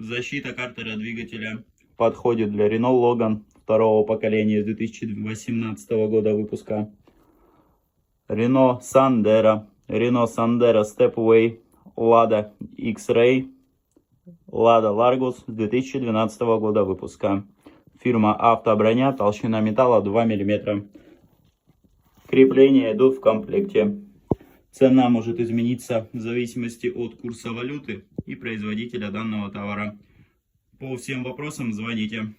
Защита картера двигателя подходит для Renault Logan второго поколения с 2018 года выпуска. Renault Sandero, Renault Sandero Stepway, Lada X-Ray, Lada Largus с 2012 года выпуска. Фирма Автоброня, толщина металла 2 мм. Крепления идут в комплекте. Цена может измениться в зависимости от курса валюты и производителя данного товара. По всем вопросам звоните.